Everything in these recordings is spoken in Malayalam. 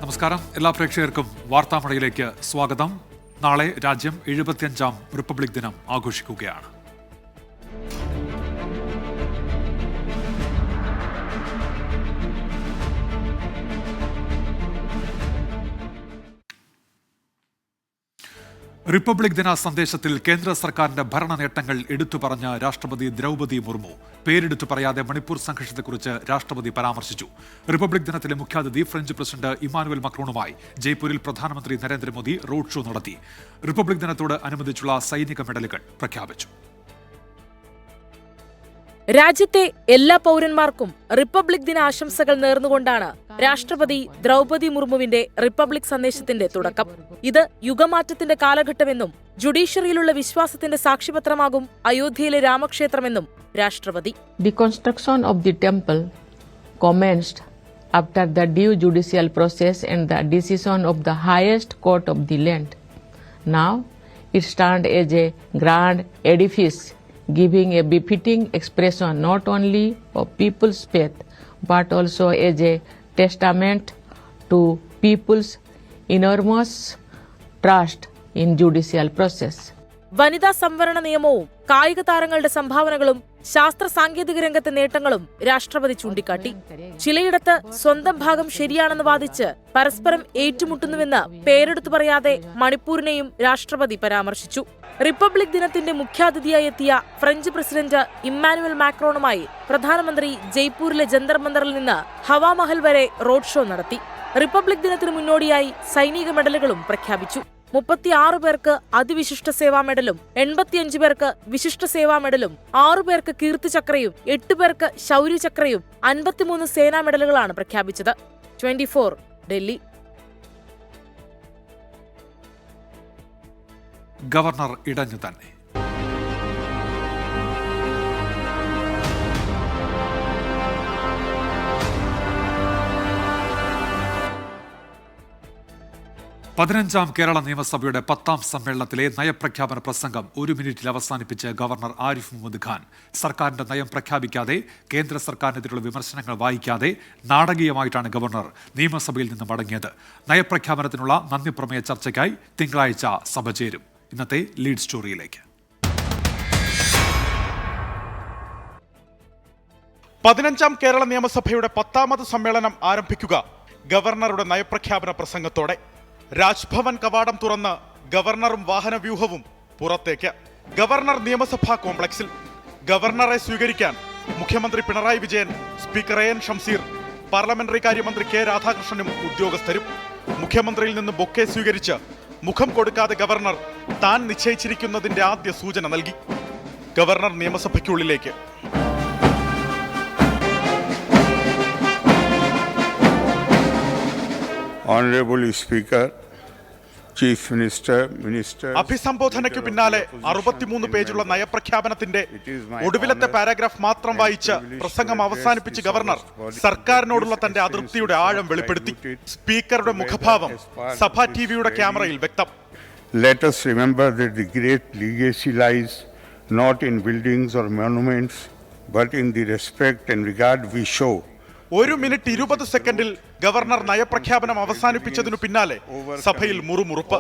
നമസ്കാരം. എല്ലാ പ്രേക്ഷകർക്കും വാർത്താമഴയിലേക്ക് സ്വാഗതം. നാളെ രാജ്യം 75ാം റിപ്പബ്ലിക് ദിനം ആഘോഷിക്കുകയാണ്. റിപ്പബ്ലിക് ദിന സന്ദേശത്തിൽ കേന്ദ്ര സർക്കാരിന്റെ ഭരണ നേട്ടങ്ങൾ എടുത്തു പറഞ്ഞ രാഷ്ട്രപതി ദ്രൗപദി മുർമു പേരെടുത്തു പറയാതെ മണിപ്പൂർ സംഘർഷത്തെക്കുറിച്ച് രാഷ്ട്രപതി പരാമർശിച്ചു. റിപ്പബ്ലിക് ദിനത്തിലെ മുഖ്യാതിഥി ഫ്രഞ്ച് പ്രസിഡന്റ് ഇമ്മാനുവൽ മക്രോണുമായി ജയ്പൂരിൽ പ്രധാനമന്ത്രി നരേന്ദ്രമോദി റോഡ് ഷോ നടത്തി. റിപ്പബ്ലിക് ദിനത്തോട് അനുബന്ധിച്ചുള്ള സൈനിക മെഡലുകൾ പ്രഖ്യാപിച്ചു. രാജ്യത്തെ എല്ലാ പൗരന്മാർക്കും റിപ്പബ്ലിക് ദിന ആശംസകൾ നേർന്നുകൊണ്ടാണ് രാഷ്ട്രപതി ദ്രൗപദി മുർമുവിന്റെ റിപ്പബ്ലിക് സന്ദേശത്തിന്റെ തുടക്കം. ഇത് യുഗമാറ്റത്തിന്റെ കാലഘട്ടമെന്നും ജുഡീഷ്യറിയിലുള്ള വിശ്വാസത്തിന്റെ സാക്ഷ്യപത്രമാകും അയോധ്യയിലെ രാമക്ഷേത്രമെന്നും രാഷ്ട്രപതി. The construction of the temple commenced after the due judicial process and the decision of the highest court of the land. Now it stands as a grand edifice, giving a befitting expression not only of people's faith but also as a testament to people's enormous trust in judicial process. വനിതാ സംവരണ നിയമവും കായിക താരങ്ങളുടെ സംഭാവനകളും ശാസ്ത്ര സാങ്കേതിക രംഗത്തെ നേട്ടങ്ങളും രാഷ്ട്രപതി ചൂണ്ടിക്കാട്ടി. ചിലയിടത്ത് സ്വന്തം ഭാഗം ശരിയാണെന്ന് വാദിച്ച് പരസ്പരം ഏറ്റുമുട്ടുന്നുവെന്ന് പേരെടുത്തു പറയാതെ മണിപ്പൂരിനെയും രാഷ്ട്രപതി പരാമർശിച്ചു. റിപ്പബ്ലിക് ദിനത്തിന്റെ മുഖ്യാതിഥിയായി എത്തിയ ഫ്രഞ്ച് പ്രസിഡന്റ് ഇമ്മാനുവൽ മാക്രോണുമായി പ്രധാനമന്ത്രി ജയ്പൂരിലെ ജന്തർ മന്ദറിൽ നിന്ന് ഹവാമഹൽ വരെ റോഡ് ഷോ നടത്തി. റിപ്പബ്ലിക് ദിനത്തിന് മുന്നോടിയായി സൈനിക മെഡലുകളും പ്രഖ്യാപിച്ചു. 36 പേർക്ക് അതിവിശിഷ്ട സേവാ മെഡലും 85 പേർക്ക് വിശിഷ്ട സേവാ മെഡലും 6 പേർക്ക് കീർത്തിചക്രയും 8 പേർക്ക് ശൗര്യചക്രയും 53 സേനാ മെഡലുകളാണ് പ്രഖ്യാപിച്ചത്. 24 ഡൽഹി. ഗവർണർ ഇടഞ്ഞു തന്നെ. പതിനഞ്ചാം കേരള നിയമസഭയുടെ 10ാം സമ്മേളനത്തിലെ നയപ്രഖ്യാപന പ്രസംഗം 1 മിനിറ്റിൽ അവസാനിപ്പിച്ച് ഗവർണർ ആരിഫ് മുഹമ്മദ് ഖാൻ സർക്കാരിന്റെ നയം പ്രഖ്യാപിക്കാതെ കേന്ദ്ര സർക്കാരിനെതിരെയുള്ള വിമർശനങ്ങൾ വായിക്കാതെ നാടകീയമായിട്ടാണ് ഗവർണർ നിയമസഭയിൽ നിന്ന് മടങ്ങിയത്. നയപ്രഖ്യാപനത്തിനുള്ള നന്ദിപ്രമേയ ചർച്ചയ്ക്കായി തിങ്കളാഴ്ച സഭ ചേരും. ഇന്നത്തെ ലീഡ് സ്റ്റോറിയിലേക്ക്. 15ാം കേരള നിയമസഭയുടെ 10ാമത് സമ്മേളനം ആരംഭിക്കുക ഗവർണറുടെ നയപ്രഖ്യാപന പ്രസംഗത്തോടെ. രാജ്ഭവൻ കവാടം തുറന്ന് ഗവർണറും വാഹനവ്യൂഹവും പുറത്തേക്ക്. ഗവർണർ നിയമസഭാ കോംപ്ലക്സിൽ ഗവർണറെ സ്വീകരിക്കാൻ മുഖ്യമന്ത്രി Pinarayi Vijayan, speaker N Shamseer, parliamentary കാര്യമന്ത്രി കെ രാധാകൃഷ്ണനും ഉദ്യോഗസ്ഥരും. മുഖ്യമന്ത്രിയിൽ നിന്ന് ബൊക്കെ സ്വീകരിച്ച് മുഖം കൊടുക്കാതെ ഗവർണർ താൻ നിശ്ചയിച്ചിരിക്കുന്നതിന്റെ ആദ്യ സൂചന നൽകി. ഗവർണർ നിയമസഭയ്ക്കുള്ളിലേക്ക്. Honorable Speaker, Chief Minister, അഭിസംബോധനയ്ക്കു പിന്നാലെ 63 പേജുള്ള നയപ്രഖ്യാപനത്തിന്റെ ഒടുവിലത്തെ പാരാഗ്രാഫ് മാത്രം വായിച്ച് പ്രസംഗം അവസാനിപ്പിച്ച് ഗവർണർ സർക്കാരിനോടുള്ള തന്റെ അതൃപ്തിയുടെ ആഴം വെളിപ്പെടുത്തി. സ്പീക്കറുടെ മുഖഭാവം സഭാ ടിവിയുടെ ക്യാമറയിൽ വ്യക്തം. Let us remember that the great legacy lies not in buildings or monuments, but in the respect and regard we show. 1 minute 20 സെക്കൻഡിൽ ഗവർണർ നയപ്രഖ്യാപനം അവസാനിപ്പിച്ചതിനു പിന്നാലെ സഭയിൽ മുറുമുറുപ്പ്.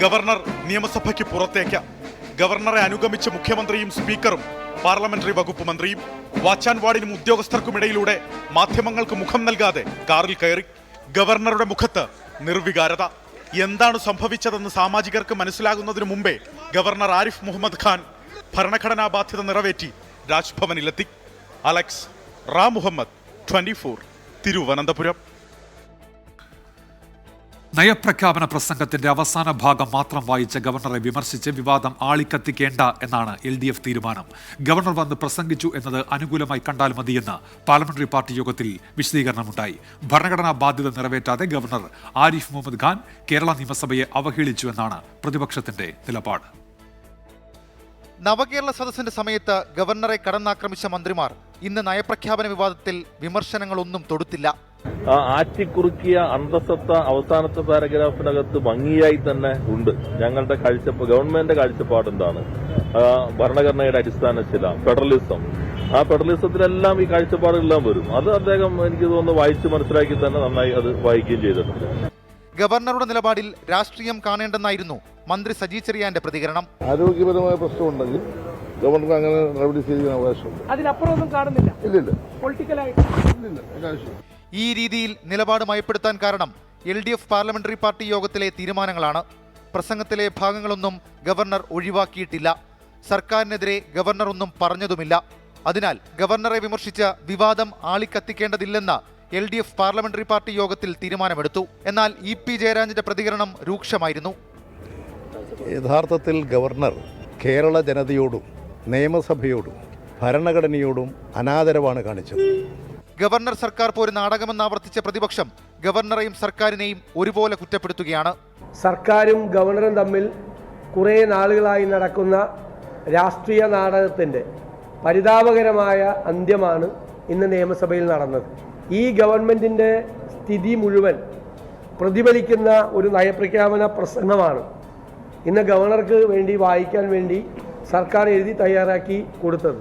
ഗവർണർ നിയമസഭയ്ക്ക് പുറത്തേക്ക്. ഗവർണറെ അനുഗമിച്ച് മുഖ്യമന്ത്രിയും സ്പീക്കറും പാർലമെന്ററി വകുപ്പ് മന്ത്രിയും. വാച്ച് ആൻഡ് വാർഡിനും ഉദ്യോഗസ്ഥർക്കുമിടയിലൂടെ മാധ്യമങ്ങൾക്ക് മുഖം നൽകാതെ കാറിൽ കയറി. ഗവർണറുടെ മുഖത്ത് നിർവികാരത. എന്താണ് സംഭവിച്ചതെന്ന് സാമാജികർക്ക് മനസ്സിലാകുന്നതിനു മുമ്പേ ഗവർണർ ആരിഫ് മുഹമ്മദ് ഖാൻ ഭരണഘടനാ ബാധ്യത നിറവേറ്റി രാജ്ഭവനിലെത്തി. അലക്സ് റാം മുഹമ്മദ്, 24, തിരുവനന്തപുരം. നയപ്രഖ്യാപന പ്രസംഗത്തിന്റെ അവസാന ഭാഗം മാത്രം വായിച്ച ഗവർണറെ വിമർശിച്ച് വിവാദം ആളിക്കത്തിക്കേണ്ട എന്നാണ് LDF തീരുമാനം. ഗവർണർ വന്ന് പ്രസംഗിച്ചു എന്നത് അനുകൂലമായി കണ്ടാൽ മതിയെന്ന് പാർലമെന്ററി പാർട്ടി യോഗത്തിൽ വിശദീകരണമുണ്ടായി. ഭരണഘടനാ ബാധ്യത നിറവേറ്റാതെ ഗവർണർ ആരിഫ് മുഹമ്മദ് ഖാൻ കേരള നിയമസഭയെ അവഹേളിച്ചു എന്നാണ് പ്രതിപക്ഷത്തിന്റെ നിലപാട്. നവകേരള സദസ്സിന്റെ സമയത്ത് ഗവർണറെ കടന്നാക്രമിച്ച മന്ത്രിമാർ ഇന്ന് നയപ്രഖ്യാപന വിവാദത്തിൽ വിമർശനങ്ങളൊന്നും തൊടുത്തില്ല. ആ ആറ്റിക്കുറുക്കിയ അന്തസത്ത അവസാനത്തെ പാരഗ്രാഫിനകത്ത് ഭംഗിയായി തന്നെ ഉണ്ട്. ഞങ്ങളുടെ ഗവൺമെന്റിന്റെ കാഴ്ചപ്പാട് എന്താണ്, ഭരണഘടനയുടെ അടിസ്ഥാന ശില, ഫെഡറലിസം, ആ ഫെഡറലിസത്തിലെല്ലാം ഈ കാഴ്ചപ്പാടുകളെല്ലാം വരും. അത് അദ്ദേഹം എനിക്ക് തോന്നുന്നു വായിച്ച് മനസ്സിലാക്കി തന്നെ നന്നായി അത് വായിക്കുകയും ചെയ്തിട്ടുണ്ട്. ഗവർണറുടെ നിലപാടിൽ രാഷ്ട്രീയം കാണേണ്ടെന്നായിരുന്നു മന്ത്രി സജി ചെറിയാന്റെ പ്രതികരണം. ആരോഗ്യപരമായ പ്രശ്നമുണ്ടെങ്കിൽ ഗവർണർക്ക് അങ്ങനെ നടപടി സ്വീകരിക്കാൻ അവകാശമുണ്ട്. അതിനപ്പുറമൊന്നും കാണുന്നില്ല. ഇല്ലില്ല, പൊളിറ്റിക്കലായിട്ട് ഇല്ല. ഈ രീതിയിൽ നിലപാട് മയപ്പെടുത്താൻ കാരണം LDF പാർലമെന്ററി പാർട്ടി യോഗത്തിലെ തീരുമാനങ്ങളാണ്. പ്രസംഗത്തിലെ ഭാഗങ്ങളൊന്നും ഗവർണർ ഒഴിവാക്കിയിട്ടില്ല. സർക്കാരിനെതിരെ ഗവർണർ ഒന്നും പറഞ്ഞതുമില്ല. അതിനാൽ ഗവർണറെ വിമർശിച്ച വിവാദം ആളിക്കത്തിക്കേണ്ടതില്ലെന്ന് LDF പാർലമെന്ററി പാർട്ടി യോഗത്തിൽ തീരുമാനമെടുത്തു. എന്നാൽ EP ജയരാജന്റെ പ്രതികരണം രൂക്ഷമായിരുന്നു. യഥാർത്ഥത്തിൽ ഗവർണർ കേരള ജനതയോടും നിയമസഭയോടും ഭരണഘടനയോടും അനാദരവാണ് കാണിച്ചത്. ഗവർണർ സർക്കാർ പോര് നാടകമെന്ന് ആവർത്തിച്ച പ്രതിപക്ഷം ഗവർണറെയും സർക്കാരിനെയും ഒരുപോലെ കുറ്റപ്പെടുത്തുകയാണ്. സർക്കാരും ഗവർണറും തമ്മിൽ കുറേ നാളുകളായി നടക്കുന്ന രാഷ്ട്രീയ നാടകത്തിൻ്റെ പരിതാപകരമായ അന്ത്യമാണ് ഇന്ന് നിയമസഭയിൽ നടന്നത്. ഈ ഗവൺമെൻറ്റിൻ്റെ സ്ഥിതി മുഴുവൻ പ്രതിഫലിക്കുന്ന ഒരു നയപ്രഖ്യാപന പ്രസംഗമാണ് ഇന്ന് ഗവർണർക്ക് വേണ്ടി വായിക്കാൻ വേണ്ടി സർക്കാർ എഴുതി തയ്യാറാക്കി കൊടുത്തത്.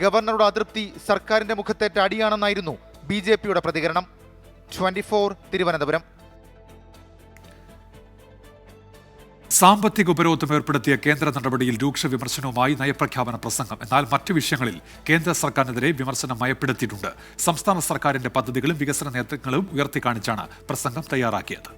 ഗവർണറുടെ അതൃപ്തി സർക്കാരിന്റെ മുഖത്തേറ്റ അടിയാണെന്നായിരുന്നു BJPയുടെ പ്രതികരണം. 24 തിരുവനന്തപുരം. സാമ്പത്തിക ഉപരോധം ഏർപ്പെടുത്തിയ കേന്ദ്ര നടപടിയിൽ രൂക്ഷ വിമർശനവുമായി നയപ്രഖ്യാപന പ്രസംഗം. എന്നാൽ മറ്റു വിഷയങ്ങളിൽ കേന്ദ്ര സർക്കാരിനെതിരെ വിമർശനം മയപ്പെടുത്തിയിട്ടുണ്ട്. സംസ്ഥാന സർക്കാരിന്റെ പദ്ധതികളും വികസന നേട്ടങ്ങളും ഉയർത്തിക്കാണിച്ചാണ് പ്രസംഗം തയ്യാറാക്കിയത്.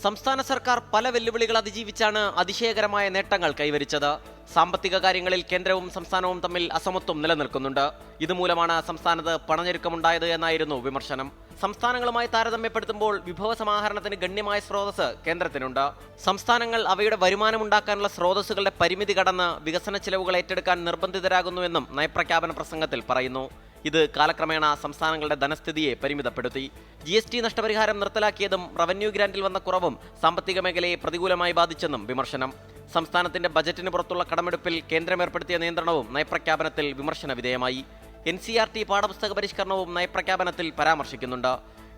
സംസ്ഥാന സർക്കാർ പല വെല്ലുവിളികൾ അതിജീവിച്ചാണ് അതിശയകരമായ നേട്ടങ്ങൾ കൈവരിച്ചത്. സാമ്പത്തിക കാര്യങ്ങളിൽ കേന്ദ്രവും സംസ്ഥാനവും തമ്മിൽ അസമത്വം നിലനിൽക്കുന്നുണ്ട്. ഇതുമൂലമാണ് സംസ്ഥാനത്ത് പണഞ്ഞെരുക്കമുണ്ടായത് എന്നായിരുന്നു വിമർശനം. സംസ്ഥാനങ്ങളുമായി താരതമ്യപ്പെടുത്തുമ്പോൾ വിഭവ സമാഹരണത്തിന് ഗണ്യമായ സ്രോതസ് കേന്ദ്രത്തിനുണ്ട്. സംസ്ഥാനങ്ങൾ അവയുടെ വരുമാനമുണ്ടാക്കാനുള്ള സ്രോതസ്സുകളുടെ പരിമിതി കടന്ന് വികസന ചെലവുകൾ ഏറ്റെടുക്കാൻ നിർബന്ധിതരാകുന്നുവെന്നും നയപ്രഖ്യാപന പ്രസംഗത്തിൽ പറയുന്നു. ഇത് കാലക്രമേണ സംസ്ഥാനങ്ങളുടെ ധനസ്ഥിതിയെ പരിമിതപ്പെടുത്തി. GST നഷ്ടപരിഹാരം നിർത്തലാക്കിയതും റവന്യൂ ഗ്രാന്റിൽ വന്ന കുറവും സാമ്പത്തിക മേഖലയെ പ്രതികൂലമായി ബാധിച്ചെന്നും വിമർശനം. സംസ്ഥാനത്തിന്റെ ബജറ്റിന് പുറത്തുള്ള കടമെടുപ്പിൽ കേന്ദ്രം ഏർപ്പെടുത്തിയ നിയന്ത്രണവും നയപ്രഖ്യാപനത്തിൽ വിമർശന വിധേയമായി. NCERT പാഠപുസ്തക പരിഷ്കരണവും നയപ്രഖ്യാപനത്തിൽ പരാമർശിക്കുന്നുണ്ട്.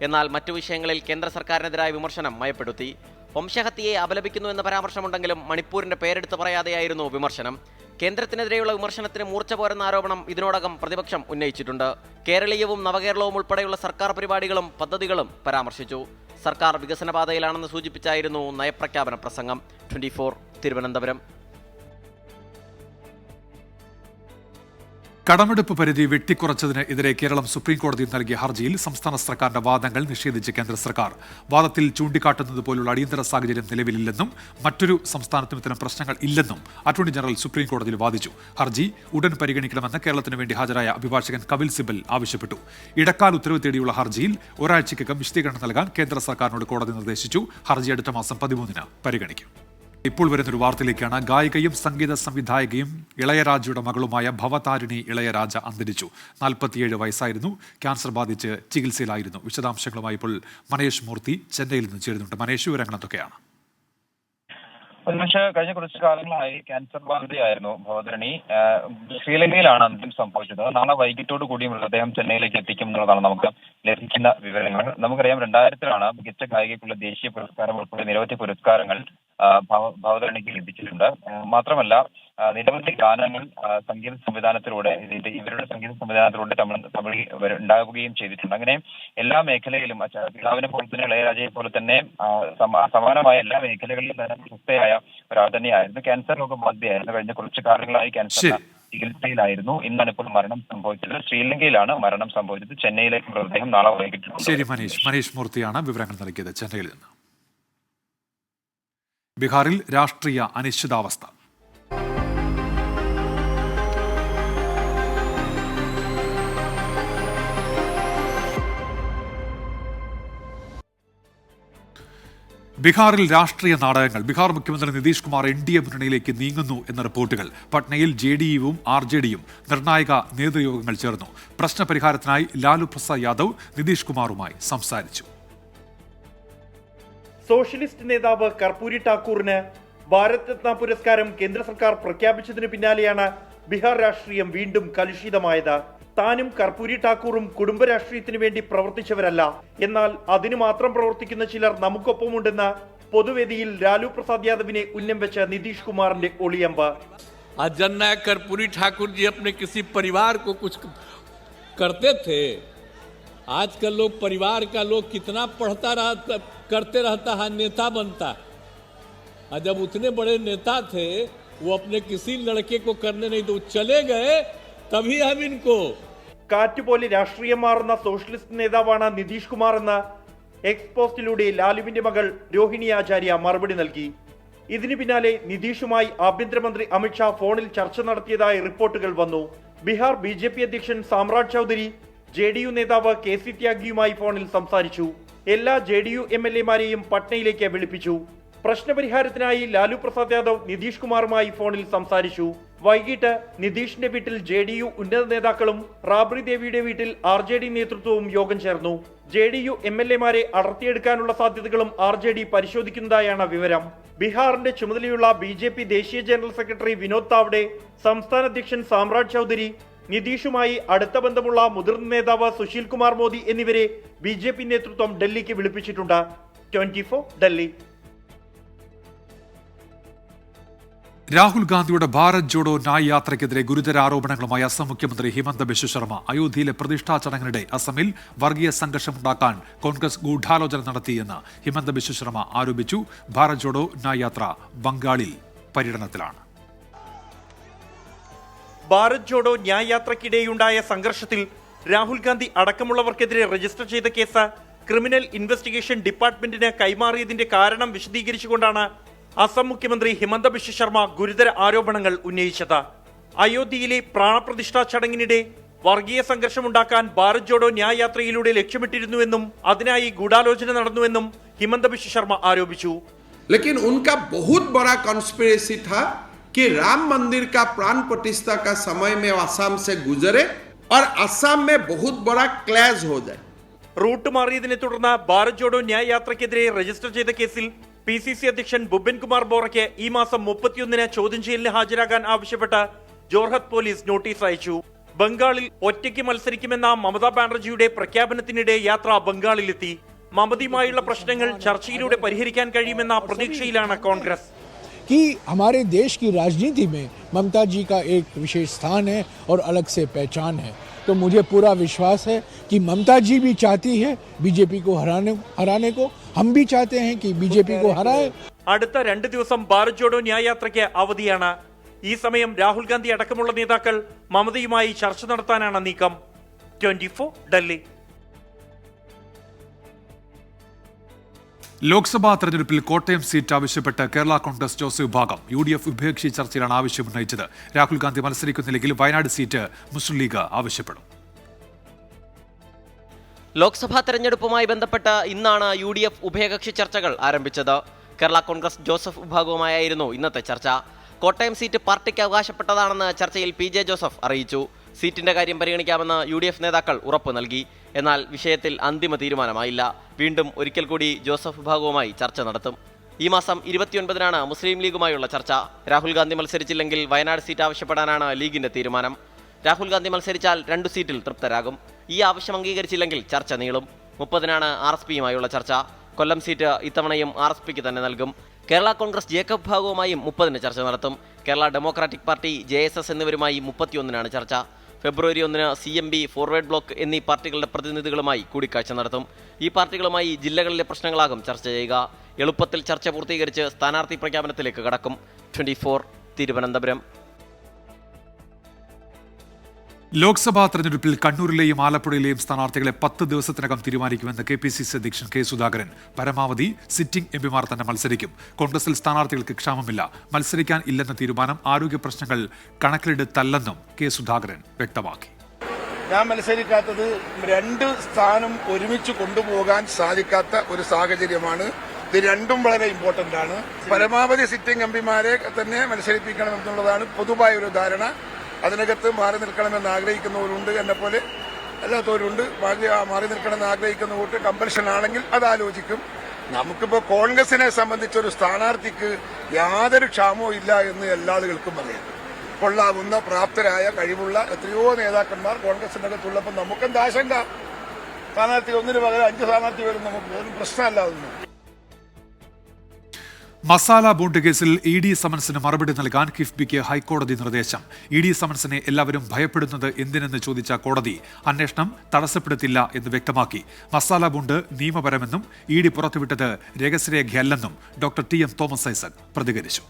എന്നാൽ മറ്റു വിഷയങ്ങളിൽ കേന്ദ്ര സർക്കാരിനെതിരായ വിമർശനം മയപ്പെടുത്തി. വംശഹത്യയെ അപലപിക്കുന്നു എന്ന പരാമർശമുണ്ടെങ്കിലും മണിപ്പൂരിന്റെ പേരെടുത്ത് പറയാതെയായിരുന്നു വിമർശനം. കേന്ദ്രത്തിനെതിരെയുള്ള വിമർശനത്തിന് മൂർച്ച പോരെന്ന ആരോപണം ഇതിനോടകം പ്രതിപക്ഷം ഉന്നയിച്ചിട്ടുണ്ട്. കേരളീയവും നവകേരളവും ഉൾപ്പെടെയുള്ള സർക്കാർ പരിപാടികളും പദ്ധതികളും പരാമർശിച്ചു. സർക്കാർ വികസനപാതയിലാണെന്ന് സൂചിപ്പിച്ചായിരുന്നു നയപ്രഖ്യാപന പ്രസംഗം. 24 തിരുവനന്തപുരം. കടമെടുപ്പ് പരിധി വെട്ടിക്കുറച്ചതിന് എതിരെ കേരളം സുപ്രീംകോടതിയിൽ നൽകിയ ഹർജിയിൽ സംസ്ഥാന സർക്കാരിന്റെ വാദങ്ങൾ നിഷേധിച്ച് കേന്ദ്ര സർക്കാർ. വാദത്തിൽ ചൂണ്ടിക്കാട്ടുന്നത് പോലുള്ള അടിയന്തര സാഹചര്യം നിലവിലില്ലെന്നും മറ്റൊരു സംസ്ഥാനത്തും ഇത്തരം പ്രശ്നങ്ങൾ ഇല്ലെന്നും അറ്റോർണി ജനറൽ സുപ്രീംകോടതിയിൽ വാദിച്ചു. ഹർജി ഉടൻ പരിഗണിക്കണമെന്ന് കേരളത്തിന് വേണ്ടി ഹാജരായ അഭിഭാഷകൻ കപിൽ സിബൽ ആവശ്യപ്പെട്ടു. ഇടക്കാല ഉത്തരവ് തേടിയുള്ള ഹർജിയിൽ ഒരാഴ്ചയ്ക്കകം വിശദീകരണം നൽകാൻ കേന്ദ്ര സർക്കാരിനോട് കോടതി നിർദ്ദേശിച്ചു. ഹർജി അടുത്ത മാസം 13-ന് പരിഗണിക്കും. ഇപ്പോൾ വരുന്നൊരു വാർത്തയിലേക്കാണ്. ഗായികയും സംഗീത സംവിധായകയും ഇളയരാജയുടെ മകളുമായ ഭവതാരിണി ഇളയരാജ അന്തരിച്ചു. 47 വയസ്സായിരുന്നു. ക്യാൻസർ ബാധിച്ച് ചികിത്സയിലായിരുന്നു. വിശദാംശങ്ങളുമായി ഇപ്പോൾ മനേഷ് മൂർത്തി ചെന്നൈയിൽ നിന്ന് ചേരുന്നുണ്ട്. മനേഷ്, വിവരങ്ങൾ എന്തൊക്കെയാണ്? ഒരുപക്ഷെ കഴിഞ്ഞ കുറച്ചു കാലങ്ങളായി ക്യാൻസർ ബാധിതയായിരുന്നു ഭവതാരിണി. ശ്രീലങ്കയിലാണ് അന്ത്യം സംഭവിച്ചത്. നാളെ വൈകിട്ടോട് കൂടി മൃതദേഹം ചെന്നൈയിലേക്ക് എത്തിക്കും എന്നുള്ളതാണ് നമുക്ക് ലഭിക്കുന്ന വിവരങ്ങൾ. നമുക്കറിയാം 2000-ലാണ് മികച്ച ഗായികയ്ക്കുള്ള ദേശീയ പുരസ്കാരം ഉൾപ്പെടെ നിരവധി പുരസ്കാരങ്ങൾ ഭവതാരിണിക്ക് ലഭിച്ചിട്ടുണ്ട്. മാത്രമല്ല നിരവധി ഗാനങ്ങൾ സംഗീത സംവിധാനത്തിലൂടെ ഇവരുടെ സംഗീത സംവിധാനത്തിലൂടെ തമിഴിൽ ഉണ്ടാവുകയും ചെയ്തിട്ടുണ്ട്. അങ്ങനെ എല്ലാ മേഖലയിലും പിതാവിനെ പോലെ തന്നെ ഇളയരാജയെ പോലെ തന്നെ സമാനമായ എല്ലാ മേഖലകളിലും തന്നെ പ്രശസ്തയായ ഒരാൾ തന്നെയായിരുന്നു. ക്യാൻസർ രോഗബാധിതയായിരുന്നു. കഴിഞ്ഞ കുറച്ചു കാലങ്ങളായി ക്യാൻസർ ചികിത്സയിലായിരുന്നു. ഇന്നാണ് ഇപ്പോൾ മരണം സംഭവിച്ചത്. ശ്രീലങ്കയിലാണ് മരണം സംഭവിച്ചത്. ചെന്നൈയിലേക്ക് മൃതദേഹം നാളെ വൈകിട്ട്. ശരി മനേഷ് മൂർത്തിയാണ് വിവരങ്ങൾ നൽകിയത് ചെന്നൈയിൽ നിന്ന്. ബീഹാറിൽ രാഷ്ട്രീയ അനിശ്ചിതാവസ്ഥ. ബീഹാറിൽ രാഷ്ട്രീയ നാടകങ്ങൾ. ബീഹാർ മുഖ്യമന്ത്രി നിതീഷ് കുമാർ NDA മുന്നണിയിലേക്ക് നീങ്ങുന്നു എന്ന റിപ്പോർട്ടുകൾ. പട്നയിൽ JDUവും RJDയും നിർണായക നേതൃയോഗങ്ങൾ ചേർന്നു. പ്രശ്നപരിഹാരത്തിനായി ലാലു പ്രസാദ് യാദവ് നിതീഷ് കുമാറുമായി സംസാരിച്ചു. സോഷ്യലിസ്റ്റ് നേതാവ് കർപ്പൂരി ഠാക്കൂറിന് ഭാരത് രത്ന പുരസ്കാരം കേന്ദ്ര സർക്കാർ പ്രഖ്യാപിച്ചതിന് പിന്നാലെയാണ് ബീഹാർ രാഷ്ട്രീയം വീണ്ടും കലുഷിതമായത്. താനും കർപ്പൂരി ഠാക്കൂറും കുടുംബ രാഷ്ട്രീയത്തിന് വേണ്ടി പ്രവർത്തിച്ചവരല്ല. എന്നാൽ അതിനു മാത്രം പ്രവർത്തിക്കുന്ന ചിലർ നമുക്കൊപ്പമുണ്ടെന്ന പൊതുവേദിയിൽ ലാലു പ്രസാദ് യാദവിനെ ഉന്നം വെച്ച നിതീഷ് കുമാറിന്റെ ഒളിയമ്പ്. आज जननायक कर्पूरी ठाकुर जी अपने किसी परिवार को कुछ करते थे. आजकल लोग परिवार का लोग कितना करते रहता है, नेता बनता है. और जब उतने बड़े नेता थे वो अपने किसी लड़के को करने नहीं तो चले गए, तभी हम इनको കാറ്റുപോലെ രാഷ്ട്രീയം മാറുന്ന സോഷ്യലിസ്റ്റ് നേതാവാണ് നിതീഷ് കുമാർ എന്ന എക്സ് പോസ്റ്റിലൂടെ ലാലുവിന്റെ മകൾ രോഹിണി ആചാര്യ മറുപടി നൽകി. ഇതിനു പിന്നാലെ നിതീഷുമായി ആഭ്യന്തരമന്ത്രി അമിത്ഷാ ഫോണിൽ ചർച്ച നടത്തിയതായി റിപ്പോർട്ടുകൾ വന്നു. ബീഹാർ BJP അധ്യക്ഷൻ സാമ്രാജ് ചൌധരി JDU നേതാവ് KC ത്യാഗിയുമായി ഫോണിൽ സംസാരിച്ചു. എല്ലാ JDU MLA-മാരെയും പട്നയിലേക്ക് വിളിപ്പിച്ചു. പ്രശ്നപരിഹാരത്തിനായി ലാലു പ്രസാദ് യാദവ് നിതീഷ് കുമാറുമായി ഫോണിൽ സംസാരിച്ചു. വൈകിട്ട് നിതീഷിന്റെ വീട്ടിൽ JDU ഉന്നത നേതാക്കളും റാബ്രി ദേവിയുടെ വീട്ടിൽ RJD നേതൃത്വവും യോഗം ചേർന്നു. JDU MLA-മാരെ അടർത്തിയെടുക്കാനുള്ള സാധ്യതകളും RJD പരിശോധിക്കുന്നതായാണ് വിവരം. ബീഹാറിന്റെ ചുമതലയുള്ള BJP ദേശീയ ജനറൽ സെക്രട്ടറി വിനോദ് താവ്ഡെ, സംസ്ഥാന അധ്യക്ഷൻ സാമ്രാജ് ചൌധരി, നിതീഷുമായി അടുത്ത ബന്ധമുള്ള മുതിർന്ന നേതാവ് സുശീൽ കുമാർ മോദി എന്നിവരെ BJP നേതൃത്വം ഡൽഹിക്ക് വിളിപ്പിച്ചിട്ടുണ്ട്. 24 ഡൽഹി. രാഹുൽ ഗാന്ധിയുടെ ഭാരത് ജോഡോ ന്യായ് യാത്രയ്ക്കെതിരെ ഗുരുതര ആരോപണങ്ങളുമായി അസം മുഖ്യമന്ത്രി ഹിമന്ത ബിശ്വ ശർമ്മ. അയോധ്യയിലെ പ്രതിഷ്ഠാ ചടങ്ങിനിടെ അസമിൽ വർഗീയ സംഘർഷമുണ്ടാക്കാൻ കോൺഗ്രസ് ഗൂഢാലോചന നടത്തിയെന്ന് ഹിമന്ത ബിശ്വ ശർമ്മ ആരോപിച്ചു. ഭാരത് ജോഡോ ന്യായ് യാത്ര ബംഗാളിൽ പര്യടനത്തിലാണ്. ഭാരത് ജോഡോ ന്യായ് യാത്രയ്ക്കിടെയുണ്ടായ സംഘർഷത്തിൽ രാഹുൽ ഗാന്ധി അടക്കമുള്ളവർക്കെതിരെ രജിസ്റ്റർ ചെയ്ത കേസ് ക്രിമിനൽ ഇൻവെസ്റ്റിഗേഷൻ ഡിപ്പാർട്ട്മെന്റിന് കൈമാറിയതിന്റെ കാരണം വിശദീകരിച്ചുകൊണ്ടാണ് അസം മുഖ്യമന്ത്രി ഹിമന്ത ബിശ്വ ശർമ്മ ഗുരുതര ആരോപണങ്ങൾ ഉന്നയിച്ചത്. അയോധ്യയിലെ പ്രാണപ്രതിഷ്ഠാ ചടങ്ങിനിടെ വർഗീയ സംഘർഷമുണ്ടാക്കാൻ ഭാരത് ജോഡോ ന്യായ് യാത്രയിലൂടെ ലക്ഷ്യമിട്ടിരുന്നുവെന്നും അതിനായി ഗൂഢാലോചന നടന്നുവെന്നും ഹിമന്ത ബിശ്വ ശർമ്മ ആരോപിച്ചു. लेकिन उनका बहुत बड़ा कॉन्स्पिरेसी था कि राम मंदिर का प्राण प्रतिष्ठा का समय में असम से गुजरे और असम में बहुत बड़ा क्लैश हो जाए. റൂട്ട് മാറിയതിനെ തുടർന്ന് ഭാരത് ജോഡോ ന്യായ് യാത്രയ്ക്കെതിരെ രജിസ്റ്റർ ചെയ്ത കേസിൽ PCC അധ്യക്ഷൻ ബുബിൻ കുമാർ ബോറയ്ക്ക് ഈ മാസം 31-ന് ചോദ്യം ചെയ്യലിന് ഹാജരാകാൻ ആവശ്യപ്പെട്ട് ജോർഹത്ത് പോലീസ് നോട്ടീസ് അയച്ചു. ബംഗാളിൽ ഒറ്റയ്ക്ക് മത്സരിക്കുമെന്ന മമതാ ബാനർജിയുടെ പ്രഖ്യാപനത്തിനിടെ യാത്ര ബംഗാളിലെത്തി. മമതയുമായുള്ള പ്രശ്നങ്ങൾ ചർച്ചയിലൂടെ പരിഹരിക്കാൻ കഴിയുമെന്ന പ്രതീക്ഷയിലാണ് കോൺഗ്രസ്. कि हमारे देश की राजनीति में ममता जी का एक विशेष स्थान है और अलग से पहचान है. तो मुझे पूरा विश्वास है कि ममता जी भी चाहती है बीजेपी को हराने को, हम भी चाहते हैं कि बीजेपी को हराए. അടുത്ത 2 ദിവസം ഭാരത് ജോഡോ ന്യായ് യാത്രയ്ക്ക് അവധിയാണ്. ഈ സമയം രാഹുൽ ഗാന്ധി അടക്കമുള്ള നേതാക്കൾ മമതയുമായി ചർച്ച നടത്താനാണ് നീക്കം. 24 ഡൽഹി. ലോക്സഭാ തെരഞ്ഞെടുപ്പിൽ കോട്ടയം സീറ്റ് ആവശ്യപ്പെട്ട് കേരള കോൺഗ്രസ് ജോസഫ് വിഭാഗം UDF ഉഭയകക്ഷി ചർച്ചയിലാണ് ആവശ്യമുന്നയിച്ചത്. രാഹുൽ ഗാന്ധി മത്സരിക്കുന്നില്ലെങ്കിൽ വയനാട് സീറ്റ് മുസ്ലിം ലീഗ് ആവശ്യപ്പെടും. ലോക്സഭാ തെരഞ്ഞെടുപ്പുമായി ബന്ധപ്പെട്ട് ഇന്നാണ് UDF ഉഭയകക്ഷി ചർച്ചകൾ ആരംഭിച്ചത്. കേരള കോൺഗ്രസ് ജോസഫ് വിഭാഗവുമായിരുന്നു ഇന്നത്തെ ചർച്ച. കോട്ടയം സീറ്റ് പാർട്ടിക്ക് അവകാശപ്പെട്ടതാണെന്ന് ചർച്ചയിൽ PJ ജോസഫ് അറിയിച്ചു. സീറ്റിന്റെ കാര്യം പരിഗണിക്കാമെന്ന് UDF നേതാക്കൾ ഉറപ്പ് നൽകി. എന്നാൽ വിഷയത്തിൽ അന്തിമ തീരുമാനമായില്ല. വീണ്ടും ഒരിക്കൽ കൂടി ജോസഫ് വിഭാഗവുമായി ചർച്ച നടത്തും. ഈ മാസം 29-നാണ് മുസ്ലിം ലീഗുമായുള്ള ചർച്ച. രാഹുൽ ഗാന്ധി മത്സരിച്ചില്ലെങ്കിൽ വയനാട് സീറ്റ് ആവശ്യപ്പെടാനാണ് ലീഗിന്റെ തീരുമാനം. രാഹുൽ ഗാന്ധി മത്സരിച്ചാൽ 2 സീറ്റിൽ തൃപ്തരാകും. ഈ ആവശ്യം അംഗീകരിച്ചില്ലെങ്കിൽ ചർച്ച നീളും. 30-നാണ് RSPയുമായുള്ള ചർച്ച. കൊല്ലം സീറ്റ് ഇത്തവണയും RSPക്ക് തന്നെ നൽകും. കേരള കോൺഗ്രസ് ജേക്കബ് വിഭാഗവുമായും 30-ന് ചർച്ച നടത്തും. കേരള ഡെമോക്രാറ്റിക് പാർട്ടി JSS എന്നിവരുമായി 31-നാണ് ചർച്ച. ഫെബ്രുവരി 1-ന് CMB, ഫോർവേഡ് ബ്ലോക്ക് എന്നീ പാർട്ടികളുടെ പ്രതിനിധികളുമായി കൂടിക്കാഴ്ച നടത്തും. ഈ പാർട്ടികളുമായി ജില്ലകളിലെ പ്രശ്നങ്ങളാകും ചർച്ച ചെയ്യുക. എളുപ്പത്തിൽ ചർച്ച പൂർത്തീകരിച്ച് സ്ഥാനാർത്ഥി പ്രഖ്യാപനത്തിലേക്ക് കടക്കും. 24 തിരുവനന്തപുരം. ലോക്സഭാ തെരഞ്ഞെടുപ്പിൽ കണ്ണൂരിലെയും ആലപ്പുഴയിലെയും സ്ഥാനാർത്ഥികളെ 10 ദിവസത്തിനകം തീരുമാനിക്കുമെന്ന് KPCC അധ്യക്ഷൻ K. സുധാകരൻ. പരമാവധി സിറ്റിംഗ് MPമാർ തന്നെ മത്സരിക്കും. കോൺഗ്രസിൽ സ്ഥാനാർത്ഥികൾക്ക് ക്ഷാമമില്ല. മത്സരിക്കാൻ ഇല്ലെന്ന തീരുമാനം ആരോഗ്യ പ്രശ്നങ്ങൾ കണക്കിലെടുത്തല്ലെന്നും K. സുധാകരൻ വ്യക്തമാക്കി. ഞാൻ മത്സരിക്കാത്തത് 2 സ്ഥാനം ഒരുമിച്ച് കൊണ്ടുപോകാൻ സാധിക്കാത്ത ഒരു സാഹചര്യമാണ്. ഇത് രണ്ടും വളരെ ഇമ്പോർട്ടന്റ് ആണ്. പരമാവധി സിറ്റിംഗ് MPമാരെ തന്നെ മത്സരിപ്പിക്കണം എന്നുള്ളതാണ് പൊതുവായ ഒരു ധാരണ. അതിനകത്ത് മാറി നിൽക്കണമെന്ന് ആഗ്രഹിക്കുന്നവരുണ്ട്, എന്നെ പോലെ അല്ലാത്തവരുണ്ട്. മാറി നിൽക്കണമെന്ന് ആഗ്രഹിക്കുന്ന വോട്ട് കമ്പൽഷൻ ആണെങ്കിൽ അത് ആലോചിക്കും. നമുക്കിപ്പോൾ കോൺഗ്രസിനെ സംബന്ധിച്ചൊരു സ്ഥാനാർത്ഥിക്ക് യാതൊരു ക്ഷാമവും ഇല്ല എന്ന് എല്ലാ ആളുകൾക്കും അറിയാം. കൊള്ളാവുന്ന പ്രാപ്തരായ കഴിവുള്ള എത്രയോ നേതാക്കന്മാർ കോൺഗ്രസിന്റെ അകത്തുള്ളപ്പോൾ നമുക്കെന്ത് ആശങ്ക? സ്ഥാനാർത്ഥി ഒന്നിന് പകരം 5 സ്ഥാനാർത്ഥി വരും, നമുക്ക് ഒരു പ്രശ്നമല്ല അതൊന്നും. മസാല ബോണ്ട് കേസിൽ ED സമൻസിന് മറുപടി നൽകാൻ കിഫ്ബിക്ക് ഹൈക്കോടതി നിർദ്ദേശം. ED സമൻസിനെ എല്ലാവരും ഭയപ്പെടുന്നത് എന്തിനെന്ന് ചോദിച്ച കോടതി അന്വേഷണം തടസ്സപ്പെടുത്തില്ല എന്ന് വ്യക്തമാക്കി. മസാല ബോണ്ട് നിയമപരമെന്നും ED പുറത്തുവിട്ടത് രഹസ്യരേഖയല്ലെന്നും ഡോക്ടർ TM തോമസ് ഐസക് പ്രതികരിച്ചു.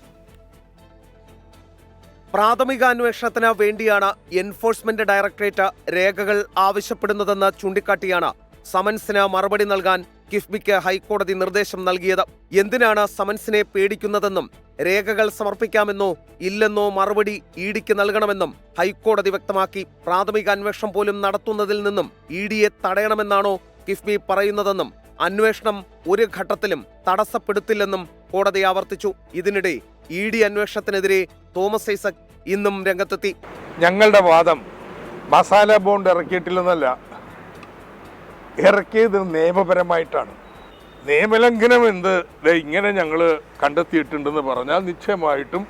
പ്രാഥമിക അന്വേഷണത്തിന് വേണ്ടിയാണ് എൻഫോഴ്സ്മെന്റ് ഡയറക്ടറേറ്റ് രേഖകൾ ആവശ്യപ്പെടുന്നതെന്ന് ചൂണ്ടിക്കാട്ടിയാണ് സമൻസിന് മറുപടി നൽകാൻ കിഫ്ബിക്ക് ഹൈക്കോടതി നിർദ്ദേശം നൽകിയത്. എന്തിനാണ് സമൻസിനെ പേടിക്കുന്നതെന്നും രേഖകൾ സമർപ്പിക്കാമെന്നോ ഇല്ലെന്നോ മറുപടി EDക്ക് നൽകണമെന്നും ഹൈക്കോടതി വ്യക്തമാക്കി. പ്രാഥമിക അന്വേഷണം പോലും നടത്തുന്നതിൽ നിന്നും EDയെ തടയണമെന്നാണോ കിഫ്ബി പറയുന്നതെന്നും അന്വേഷണം ഒരു ഘട്ടത്തിലും തടസ്സപ്പെടുത്തില്ലെന്നും കോടതി ആവർത്തിച്ചു. ഇതിനിടെ ED അന്വേഷണത്തിനെതിരെ തോമസ് ഐസക് ഇന്നും രംഗത്തെത്തി. ഞങ്ങളുടെ വാദം മസാല ബോണ്ട് ഇറക്കിയിട്ടില്ലെന്നല്ല, ഇറക്കിയത് നിയമപരമായിട്ടാണ്. നിയമലംഘനം ഇങ്ങനെ ഞങ്ങൾ കണ്ടെത്തിയിട്ടുണ്ടെന്ന് പറഞ്ഞാൽ നിശ്ചയമായിട്ടും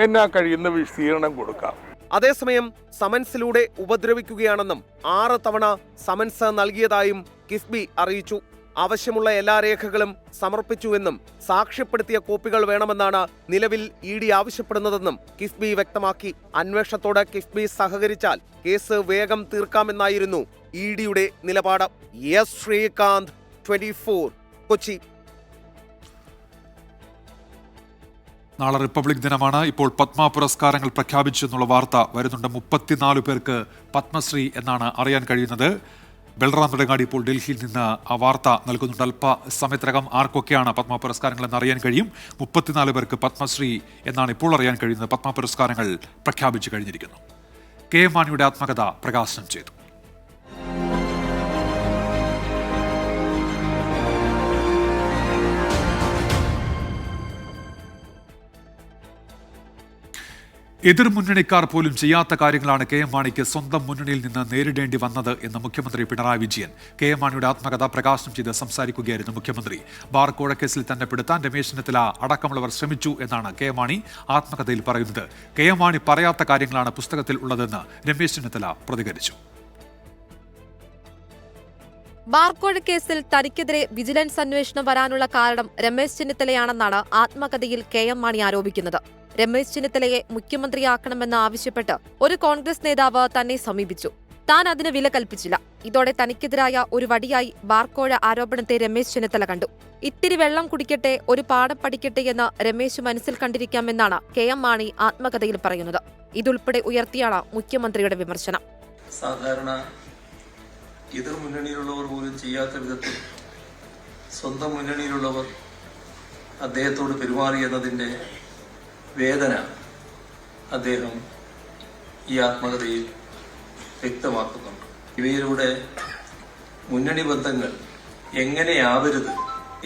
എന്നാ കഴിയുന്ന വിശദീകരണം കൊടുക്കാം. അതേസമയം സമൻസിലൂടെ ഉപദ്രവിക്കുകയാണെന്നും 6 തവണ സമൻസ് നൽകിയതായും കിഫ്ബി അറിയിച്ചു. ആവശ്യമുള്ള എല്ലാ രേഖകളും സമർപ്പിച്ചുവെന്നും സാക്ഷ്യപ്പെടുത്തിയ കോപ്പികൾ വേണമെന്നാണ് നിലവിൽ ED ആവശ്യപ്പെടുന്നതെന്നും കിഫ്ബി വ്യക്തമാക്കി. അന്വേഷണത്തോട് കിഫ്ബി സഹകരിച്ചാൽ കേസ് വേഗം തീർക്കാമെന്നായിരുന്നു EDയുടെ നിലപാട്. എസ് ശ്രീകാന്ത്, 24, കൊച്ചി. നാളെ റിപ്പബ്ലിക് ദിനമാണ്. ഇപ്പോൾ പത്മ പുരസ്കാരങ്ങൾ പ്രഖ്യാപിച്ചു എന്നുള്ള വാർത്ത വരുന്നുണ്ട്. 34 പേർക്ക് പത്മശ്രീ എന്നാണ് അറിയാൻ കഴിയുന്നത്. ബൽറാം നെടുങ്ങാടി ഇപ്പോൾ ഡൽഹിയിൽ നിന്ന് ആ വാർത്ത നൽകുന്നുണ്ട്. അല്പസമയത്തിനകം ആർക്കൊക്കെയാണ് പത്മ പുരസ്കാരങ്ങൾ എന്ന് അറിയാൻ കഴിയും. 34 പേർക്ക് പത്മശ്രീ എന്നാണ് ഇപ്പോൾ അറിയാൻ കഴിയുന്നത്. പത്മ പുരസ്കാരങ്ങൾ പ്രഖ്യാപിച്ചു കഴിഞ്ഞിരിക്കുന്നു. KM മാണിയുടെ ആത്മകഥ പ്രകാശനം ചെയ്തു. എതിർമുന്നണിക്കാർ പോലും ചെയ്യാത്ത കാര്യങ്ങളാണ് KM മാണിക്ക് സ്വന്തം മുന്നണിയിൽ നിന്ന് നേരിടേണ്ടി വന്നത് എന്ന് മുഖ്യമന്ത്രി പിണറായി വിജയൻ. KM മാണിയുടെ ആത്മകഥ പ്രകാശനം ചെയ്ത് സംസാരിക്കുകയായിരുന്നു മുഖ്യമന്ത്രി. ബാർ കോഴക്കേസിൽ തന്നെ പെടുത്താൻ രമേശ് ചെന്നിത്തല അടക്കമുള്ളവർ ശ്രമിച്ചു എന്നാണ് KM മാണി ആത്മകഥയിൽ പറയുന്നത്. KM മാണി പറയാത്ത കാര്യങ്ങളാണ് പുസ്തകത്തിൽ ഉള്ളതെന്ന് രമേശ് ചെന്നിത്തല പ്രതികരിച്ചു. ബാർകോഴ കേസിൽ തനിക്കെതിരെ വിജിലൻസ് അന്വേഷണം വരാനുള്ള കാരണം രമേശ് ചെന്നിത്തലയാണെന്നാണ് ആത്മകഥയിൽ KM മാണി ആരോപിക്കുന്നത്. രമേശ് ചെന്നിത്തലയെ മുഖ്യമന്ത്രിയാക്കണമെന്ന് ആവശ്യപ്പെട്ട് ഒരു കോൺഗ്രസ് നേതാവ് തന്നെ സമീപിച്ചു. താൻ അതിന് വില കൽപ്പിച്ചില്ല. ഇതോടെ തനിക്കെതിരായ ഒരു വടിയായി ബാർകോഴ ആരോപണത്തെ രമേശ് ചെന്നിത്തല കണ്ടു. ഇത്തിരി വെള്ളം കുടിക്കട്ടെ, ഒരു പാഠം പഠിക്കട്ടെ എന്ന് രമേശ് മനസ്സിൽ കണ്ടിരിക്കാമെന്നാണ് KM മാണി ആത്മകഥയിൽ പറയുന്നത്. ഇതുൾപ്പെടെ ഉയർത്തിയാണ് മുഖ്യമന്ത്രിയുടെ വിമർശനം. സാധാരണ എതിർ മുന്നണിയിലുള്ളവർ പോലും ചെയ്യാത്ത വിധത്തിൽ സ്വന്തം മുന്നണിയിലുള്ളവർ അദ്ദേഹത്തോട് പെരുമാറിയെന്നതിൻ്റെ വേദന അദ്ദേഹം ഈ ആത്മകഥയിൽ വ്യക്തമാക്കുന്നുണ്ട്. ഇവയിലൂടെ മുന്നണി ബന്ധങ്ങൾ എങ്ങനെയാവരുത്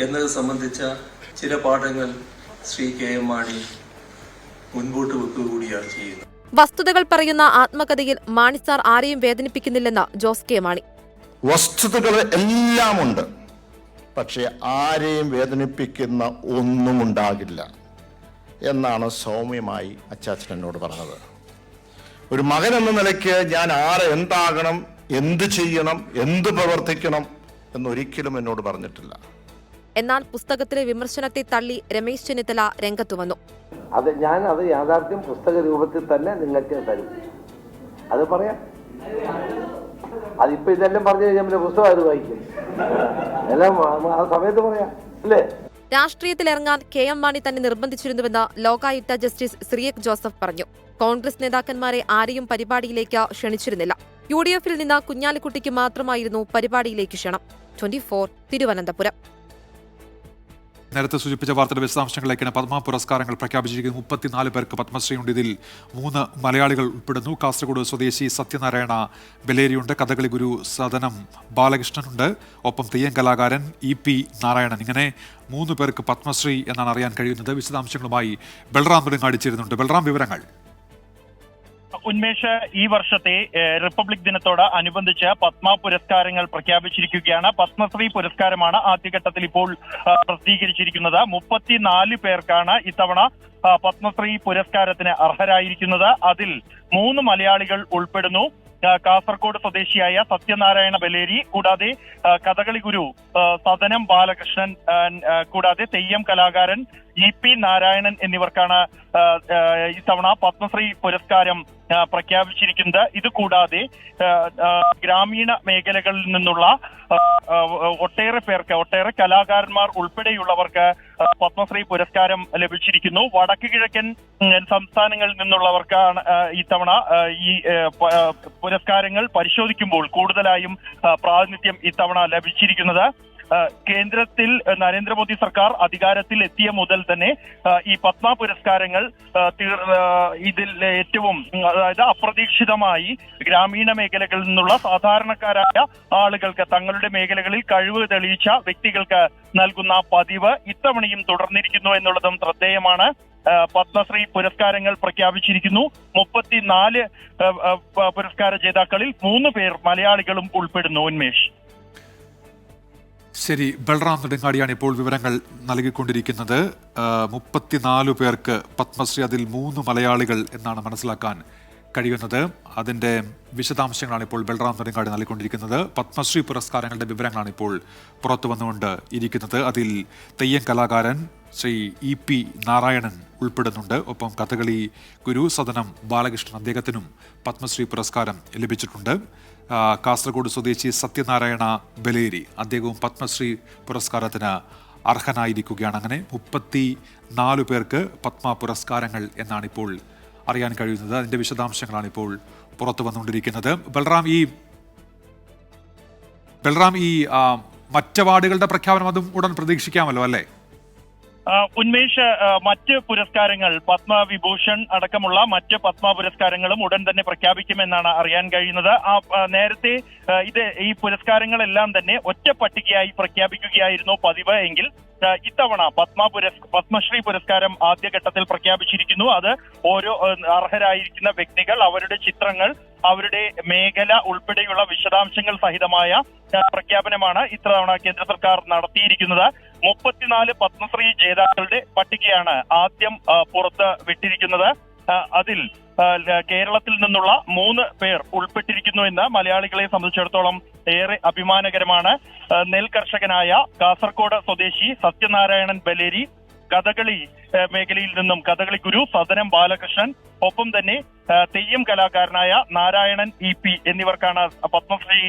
എന്നത് സംബന്ധിച്ച ചില പാഠങ്ങൾ ശ്രീ KM മാണി മുൻപോട്ട് വെക്കുക കൂടിയാണ് ചെയ്യുന്നത്. വസ്തുതകൾ പറയുന്ന ആത്മകഥയിൽ മാണി സാർ ആരെയും വേദനിപ്പിക്കുന്നില്ലെന്ന് ജോസ് കെ മാണി. വസ്തുതകൾ എല്ലാം ഉണ്ട്, പക്ഷെ ആരെയും വേദനിപ്പിക്കുന്ന ഒന്നും ഉണ്ടാകില്ല എന്നാണ് സൗമ്യമായി അച്ചാച്ചൻ എന്നോട് പറഞ്ഞത്. ഒരു മകൻ എന്ന നിലയ്ക്ക് ഞാൻ എന്താകണം, എന്ത് ചെയ്യണം, എന്ത് പ്രവർത്തിക്കണം എന്നൊരിക്കലും എന്നോട് പറഞ്ഞിട്ടില്ല. എന്നാൽ പുസ്തകത്തിലെ വിമർശനത്തെ തള്ളി രമേശ് ചെന്നിത്തല രംഗത്തു വന്നു. അത് യാഥാർത്ഥ്യം പുസ്തക രൂപത്തിൽ തന്നെ നിങ്ങൾക്ക് തരും. അത് പറയാം. അതിപ്പോ ഇതെല്ലാം പറഞ്ഞു കഴിഞ്ഞാൽ പിന്നെ പുസ്തകം അത് വായിക്കും. എല്ലാം ആ സമയത്ത് പറയാം, അല്ലേ? രാഷ്ട്രീയത്തിലിറങ്ങാൻ KM മാണി തന്നെ നിർബന്ധിച്ചിരുന്നുവെന്ന് ലോകായുക്ത ജസ്റ്റിസ് സിറിയക് ജോസഫ് പറഞ്ഞു. കോൺഗ്രസ് നേതാക്കന്മാരെ ആരെയും പരിപാടിയിലേക്ക് ക്ഷണിച്ചിരുന്നില്ല. UDF-ൽ നിന്ന് കുഞ്ഞാലിക്കുട്ടിക്ക് മാത്രമായിരുന്നു പരിപാടിയിലേക്ക് ക്ഷണം. 24, തിരുവനന്തപുരം. നേരത്തെ സൂചിപ്പിച്ച വാർത്തയുടെ വിശദാംശങ്ങളിലേക്കാണ്. പത്മ പുരസ്കാരങ്ങൾ പ്രഖ്യാപിച്ചിരിക്കുന്നത്. 34 പേർക്ക് പത്മശ്രീയുണ്ട്. ഇതിൽ 3 മലയാളികൾ ഉൾപ്പെടുന്നു. കാസർഗോഡ് സ്വദേശി സത്യനാരായണ ബലേരിയുണ്ട്. കഥകളി ഗുരു സദനം ബാലകൃഷ്ണനുണ്ട്. ഒപ്പം തെയ്യം കലാകാരൻ EP നാരായണൻ. ഇങ്ങനെ 3 പേർക്ക് പത്മശ്രീ എന്നാണ് അറിയാൻ കഴിയുന്നത്. വിശദാംശങ്ങളുമായി ബൽറാം നെടുങ്ങാടി ചേരുന്നുണ്ട്. ബൽറാം, വിവരങ്ങൾ. ഉന്മേഷ്, ഈ വർഷത്തെ റിപ്പബ്ലിക് ദിനത്തോട് അനുബന്ധിച്ച് പത്മ പുരസ്കാരങ്ങൾ പ്രഖ്യാപിച്ചിരിക്കുകയാണ്. പത്മശ്രീ പുരസ്കാരമാണ് ആദ്യഘട്ടത്തിൽ ഇപ്പോൾ പ്രസിദ്ധീകരിച്ചിരിക്കുന്നത്. 34 പേർക്കാണ് ഇത്തവണ പത്മശ്രീ പുരസ്കാരത്തിന് അർഹരായിരിക്കുന്നത്. അതിൽ 3 മലയാളികൾ ഉൾപ്പെടുന്നു. കാസർഗോഡ് സ്വദേശിയായ സത്യനാരായണ ബലേരി, കൂടാതെ കഥകളി ഗുരു സദനം ബാലകൃഷ്ണൻ, കൂടാതെ തെയ്യം കലാകാരൻ EP നാരായണൻ എന്നിവർക്കാണ് ഇത്തവണ പത്മശ്രീ പുരസ്കാരം പ്രഖ്യാപിച്ചിരിക്കുന്നത്. ഇതുകൂടാതെ ഗ്രാമീണ മേഖലകളിൽ നിന്നുള്ള ഒട്ടേറെ കലാകാരന്മാർ ഉൾപ്പെടെയുള്ളവർക്ക് പത്മശ്രീ പുരസ്കാരം ലഭിച്ചിരിക്കുന്നു. വടക്ക് കിഴക്കൻ സംസ്ഥാനങ്ങളിൽ നിന്നുള്ളവർക്കാണ് ഇത്തവണ ഈ പുരസ്കാരങ്ങൾ പരിശോധിക്കുമ്പോൾ കൂടുതലായും പ്രാതിനിധ്യം ഇത്തവണ ലഭിച്ചിരിക്കുന്നത്. കേന്ദ്രത്തിൽ നരേന്ദ്രമോദി സർക്കാർ അധികാരത്തിൽ എത്തിയ മുതൽ തന്നെ ഈ പത്മ പുരസ്കാരങ്ങൾ ഇതിൽ ഏറ്റവും, അതായത് അപ്രതീക്ഷിതമായി ഗ്രാമീണ മേഖലകളിൽ നിന്നുള്ള സാധാരണക്കാരായ ആളുകൾക്ക്, തങ്ങളുടെ മേഖലകളിൽ കഴിവ് തെളിയിച്ച വ്യക്തികൾക്ക് നൽകുന്ന പതിവ് ഇത്തവണയും തുടർന്നിരിക്കുന്നു എന്നുള്ളതും ശ്രദ്ധേയമാണ്. പത്മശ്രീ പുരസ്കാരങ്ങൾ പ്രഖ്യാപിച്ചിരിക്കുന്നു. 34 പുരസ്കാര ജേതാക്കളിൽ 3 പേർ മലയാളികളും ഉൾപ്പെടുന്നു. ഉന്മേഷ്. ശരി, ബൽറാം നെടുങ്ങാടിയാണ് ഇപ്പോൾ വിവരങ്ങൾ നൽകിക്കൊണ്ടിരിക്കുന്നത്. 34 പേർക്ക് പത്മശ്രീ, അതിൽ 3 മലയാളികൾ എന്നാണ് മനസ്സിലാക്കാൻ കഴിയുന്നത്. അതിൻ്റെ വിശദാംശങ്ങളാണ് ഇപ്പോൾ ബൽറാം നെടുങ്ങാടി നൽകിക്കൊണ്ടിരിക്കുന്നത്. പത്മശ്രീ പുരസ്കാരങ്ങളുടെ വിവരങ്ങളാണ് ഇപ്പോൾ പുറത്തു വന്നുകൊണ്ട് ഇരിക്കുന്നത്. അതിൽ തെയ്യം കലാകാരൻ ശ്രീ EP നാരായണൻ ഉൾപ്പെടുന്നുണ്ട്. ഒപ്പം കഥകളി ഗുരു സദനം ബാലകൃഷ്ണൻ, അദ്ദേഹത്തിനും പത്മശ്രീ പുരസ്കാരം ലഭിച്ചിട്ടുണ്ട്. കാസർഗോഡ് സ്വദേശി സത്യനാരായണ ബലേരി, അദ്ദേഹവും പത്മശ്രീ പുരസ്കാരത്തിന് അർഹനായിരിക്കുകയാണ്. അങ്ങനെ 34 പേർക്ക് പത്മ പുരസ്കാരങ്ങൾ എന്നാണ് ഇപ്പോൾ അറിയാൻ കഴിയുന്നത്. അതിൻ്റെ വിശദാംശങ്ങളാണ് ഇപ്പോൾ പുറത്തു വന്നുകൊണ്ടിരിക്കുന്നത്. ബൽറാം, ഈ മറ്റ് അവാർഡുകളുടെ പ്രഖ്യാപനം അതും ഉടൻ പ്രതീക്ഷിക്കാമല്ലോ അല്ലേ? ഉന്മേഷ്, മറ്റ് പുരസ്കാരങ്ങൾ, പത്മവിഭൂഷൺ അടക്കമുള്ള മറ്റ് പത്മ പുരസ്കാരങ്ങളും ഉടൻ തന്നെ പ്രഖ്യാപിക്കുമെന്നാണ് അറിയാൻ കഴിയുന്നത്. നേരത്തെ ഈ പുരസ്കാരങ്ങളെല്ലാം തന്നെ ഒറ്റ പട്ടികയായി പ്രഖ്യാപിക്കുകയായിരുന്നു പതിവ് എങ്കിൽ ഇത്തവണ പത്മശ്രീ പുരസ്കാരം ആദ്യഘട്ടത്തിൽ പ്രഖ്യാപിച്ചിരിക്കുന്നു. അത് ഓരോ അർഹരായിരിക്കുന്ന വ്യക്തികൾ, അവരുടെ ചിത്രങ്ങൾ, അവരുടെ മേഖല ഉൾപ്പെടെയുള്ള വിശദാംശങ്ങൾ സഹിതമായ പ്രഖ്യാപനമാണ് ഇത്തവണ കേന്ദ്ര സർക്കാർ നടത്തിയിരിക്കുന്നത്. 34 പത്മശ്രീ ജേതാക്കളുടെ പട്ടികയാണ് ആദ്യം പുറത്ത് വിട്ടിരിക്കുന്നത്. അതിൽ കേരളത്തിൽ നിന്നുള്ള 3 പേർ ഉൾപ്പെട്ടിരിക്കുന്നു എന്ന് മലയാളികളെ സംബന്ധിച്ചിടത്തോളം ഏറെ അഭിമാനകരമാണ്. നെൽ കർഷകനായ കാസർഗോഡ് സ്വദേശി സത്യനാരായണൻ ബലേരി, കഥകളി മേഖലയിൽ നിന്നും കഥകളി ഗുരു സദനം ബാലകൃഷ്ണൻ, ഒപ്പം തന്നെ തെയ്യം കലാകാരനായ നാരായണൻ EP എന്നിവർക്കാണ് പത്മശ്രീ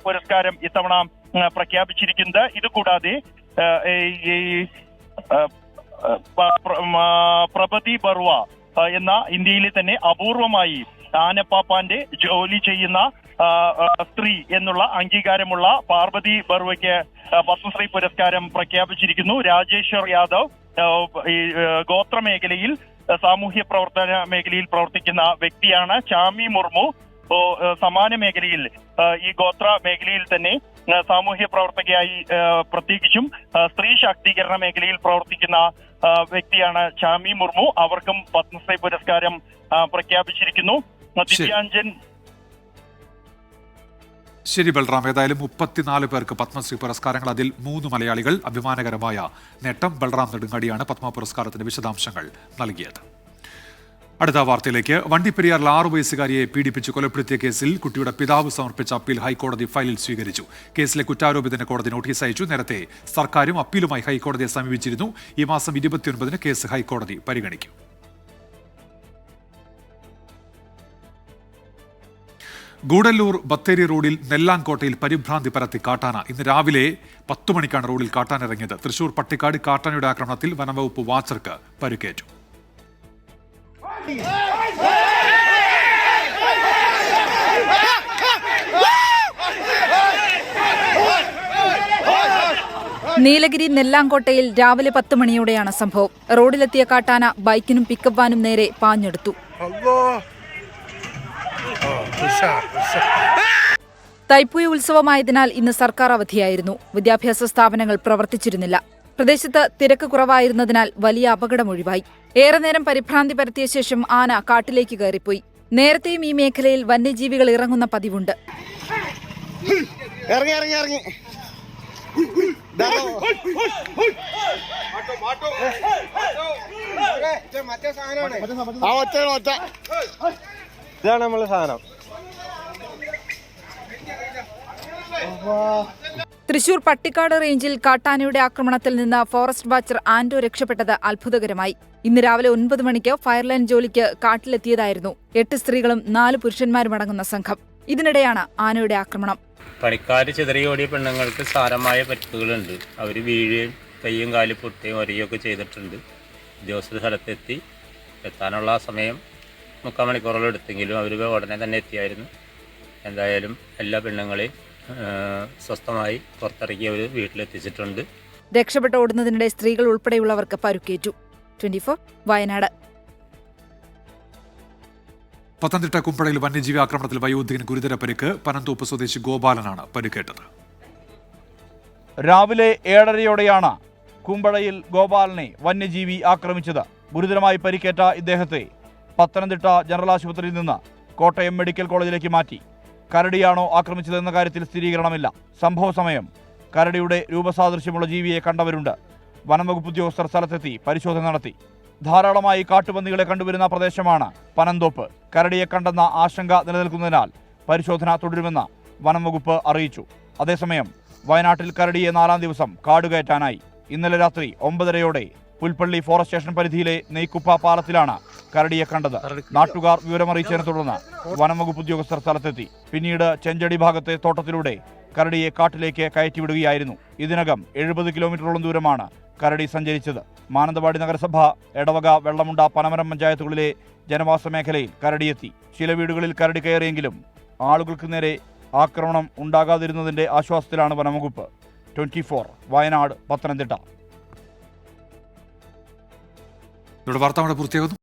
പുരസ്കാരം ഇത്തവണ പ്രഖ്യാപിച്ചിരിക്കുന്നത്. ഇതുകൂടാതെ പ്രഭതി ബറുവ എന്ന ഇന്ത്യയിലെ തന്നെ അപൂർവമായി ആനപ്പാപ്പാന്റെ ജോലി ചെയ്യുന്ന സ്ത്രീ എന്നുള്ള അംഗീകാരമുള്ള പാർവതി ബറുവയ്ക്ക് പത്മശ്രീ പുരസ്കാരം പ്രഖ്യാപിച്ചിരിക്കുന്നു. രാജേശ്വർ യാദവ് ഗോത്ര മേഖലയിൽ, സാമൂഹ്യ പ്രവർത്തന മേഖലയിൽ പ്രവർത്തിക്കുന്ന വ്യക്തിയാണ്. ചാമി മുർമു സമാന മേഖലയിൽ, ഈ ഗോത്ര മേഖലയിൽ തന്നെ സാമൂഹ്യ പ്രവർത്തകയായി പ്രത്യേകിച്ചും സ്ത്രീ ശാക്തീകരണ മേഖലയിൽ പ്രവർത്തിക്കുന്ന വ്യക്തിയാണ് ചാമി മുർമു. അവർക്കും പത്മശ്രീ പുരസ്കാരം പ്രഖ്യാപിച്ചിരിക്കുന്നു. ദിവ്യാഞ്ജൻ. ശരി ബൽറാം, ഏതായാലും 34 പേർക്ക് പത്മശ്രീ പുരസ്കാരങ്ങൾ, അതിൽ 3 മലയാളികൾ. അഭിമാനകരമായ നേട്ടം. ബൽറാം നെടുങ്ങാടിയാണ് പത്മ പുരസ്കാരത്തിന്റെ വിശദാംശങ്ങൾ നൽകിയത്. അടുത്ത വാർത്തയിലേക്ക്. വണ്ടിപ്പെരിയാറിൽ 6 വയസ്സുകാരിയെ പീഡിപ്പിച്ച് കൊലപ്പെടുത്തിയ കേസിൽ കുട്ടിയുടെ പിതാവ് സമർപ്പിച്ച അപ്പീൽ ഹൈക്കോടതി ഫയലിൽ സ്വീകരിച്ചു. കേസിലെ കുറ്റാരോപിതന് കോടതി നോട്ടീസ് അയച്ചു. നേരത്തെ സർക്കാരും അപ്പീലുമായി ഹൈക്കോടതിയെ സമീപിച്ചിരുന്നു. ഈ മാസം 29-ന് കേസ് ഹൈക്കോടതി പരിഗണിക്കും. ഗൂഡല്ലൂർ ബത്തേരി റോഡിൽ നെല്ലാൻകോട്ടയിൽ പരിഭ്രാന്തി പരത്തി കാട്ടാന. ഇന്ന് രാവിലെ 10 മണിക്കാണ് റോഡിൽ കാട്ടാൻ ഇറങ്ങിയത്. തൃശൂർ പട്ടിക്കാട് കാട്ടാനയുടെ ആക്രമണത്തിൽ വനംവകുപ്പ് വാച്ചർക്ക് പരിക്കേറ്റു. നീലഗിരി നെല്ലാങ്കോട്ടയിൽ രാവിലെ 10 മണിയോടെയാണ് സംഭവം. റോഡിലെത്തിയ കാട്ടാന ബൈക്കിനും പിക്കപ്പ് വാനും നേരെ പാഞ്ഞെടുത്തു. തൈപ്പൂയ ഉത്സവമായതിനാൽ ഇന്ന് സർക്കാർ അവധിയായിരുന്നു. വിദ്യാഭ്യാസ സ്ഥാപനങ്ങൾ പ്രവർത്തിച്ചിരുന്നില്ല. പ്രദേശത്ത് തിരക്ക് കുറവായിരുന്നതിനാൽ വലിയ അപകടമൊഴിവായി. ഏറെ നേരം പരിഭ്രാന്തി പരത്തിയ ശേഷം ആന കാട്ടിലേക്ക് കയറിപ്പോയി. നേരത്തെയും ഈ മേഖലയിൽ വന്യജീവികൾ ഇറങ്ങുന്ന പതിവുണ്ട്. ഇതാണ് നമ്മളെ സാധനം. തൃശൂർ പട്ടിക്കാട് റേഞ്ചിൽ കാട്ടാനയുടെ ആക്രമണത്തിൽ നിന്ന് ഫോറസ്റ്റ് വാച്ചർ ആന്റോ രക്ഷപ്പെട്ടത് അത്ഭുതകരമായി. ഇന്ന് രാവിലെ 9 മണിക്ക് ഫയർലൈൻ ജോലിക്ക് കാട്ടിലെത്തിയതായിരുന്നു 8 സ്ത്രീകളും 4 പുരുഷന്മാരും അടങ്ങുന്ന സംഘം. ഇതിനിടെയാണ് ആനയുടെ ആക്രമണം. പണിക്കാർ ചിതറിയോടിയ പെണ്ണുങ്ങൾക്ക് സാരമായ പരിക്കുകളുണ്ട്. അവർ വീഴുകയും കയ്യും കാലും പൊട്ടുകയും ഒരയൊക്കെ ചെയ്തിട്ടുണ്ട്. ഉദ്യോഗസ്ഥർ സ്ഥലത്തെത്തി എത്താനുള്ള സമയം 3/4 മണിക്കൂറോളം എടുത്തെങ്കിലും അവർ ഉടനെ തന്നെ എത്തിയായിരുന്നു. എന്തായാലും എല്ലാ പെണ്ണുങ്ങളെയും സ്വസ്ഥമായി പുറത്തിറക്കി അവർ വീട്ടിലെത്തിച്ചിട്ടുണ്ട്. രക്ഷപ്പെട്ട് ഓടുന്നതിനിടെ സ്ത്രീകൾ ഉൾപ്പെടെയുള്ളവർക്ക് പരുക്കേറ്റു. 24 വയനാട്. പത്തനംതിട്ട കുമ്പഴയിൽ വന്യജീവി ആക്രമണത്തിൽ വയോധികന് ഗുരുതര പരിക്ക്. പനന്തോപ്പ് സ്വദേശി ഗോപാലനാണ് പരിക്കേറ്റത്. രാവിലെ 7:30യോടെയാണ് കുമ്പഴയിൽ ഗോപാലനെ വന്യജീവി ആക്രമിച്ചത്. ഗുരുതരമായി പരിക്കേറ്റ ഇദ്ദേഹത്തെ പത്തനംതിട്ട ജനറൽ ആശുപത്രിയിൽ നിന്ന് കോട്ടയം മെഡിക്കൽ കോളേജിലേക്ക് മാറ്റി. കരടിയാണോ ആക്രമിച്ചതെന്ന കാര്യത്തിൽ സ്ഥിരീകരണമില്ല. സംഭവ സമയം കരടിയുടെ രൂപസാദൃശ്യമുള്ള ജീവിയെ കണ്ടവരുണ്ട്. വനംവകുപ്പ് ഉദ്യോഗസ്ഥർ സ്ഥലത്തെത്തി പരിശോധന നടത്തി. ധാരാളമായി കാട്ടുപന്നികളെ കണ്ടുവരുന്ന പ്രദേശമാണ് പനന്തോപ്പ്. കരടിയെ കണ്ടെന്ന ആശങ്ക നിലനിൽക്കുന്നതിനാൽ പരിശോധന തുടരുമെന്ന് വനംവകുപ്പ് അറിയിച്ചു. അതേസമയം വയനാട്ടിൽ കരടിയെ 4ാം ദിവസം കാടുകയറ്റാനായി. ഇന്നലെ രാത്രി 9:30യോടെ പുൽപ്പള്ളി ഫോറസ്റ്റ് സ്റ്റേഷൻ പരിധിയിലെ നെയ്ക്കുപ്പ പാലത്തിലാണ് കരടിയെ കണ്ടത്. നാട്ടുകാർ വിവരമറിയിച്ചതിനെ തുടർന്ന് വനംവകുപ്പ് ഉദ്യോഗസ്ഥർ സ്ഥലത്തെത്തി. പിന്നീട് ചെഞ്ചടി ഭാഗത്തെ തോട്ടത്തിലൂടെ കരടിയെ കാട്ടിലേക്ക് കയറ്റിവിടുകയായിരുന്നു. ഇതിനകം 70 കിലോമീറ്ററോളം ദൂരമാണ് കരടി സഞ്ചരിച്ചത്. മാനന്തവാടി നഗരസഭ, എടവക, വെള്ളമുണ്ട, പനമരം പഞ്ചായത്തുകളിലെ ജനവാസ മേഖലയിൽ കരടിയെത്തി. ചില വീടുകളിൽ കരടി കയറിയെങ്കിലും ആളുകൾക്ക് നേരെ ആക്രമണം ഉണ്ടാകാതിരുന്നതിന്റെ ആശ്വാസത്തിലാണ് വനംവകുപ്പ്. 24 വയനാട്, പത്തനംതിട്ട. വാർത്താ പൂർത്തിയാകുന്നു.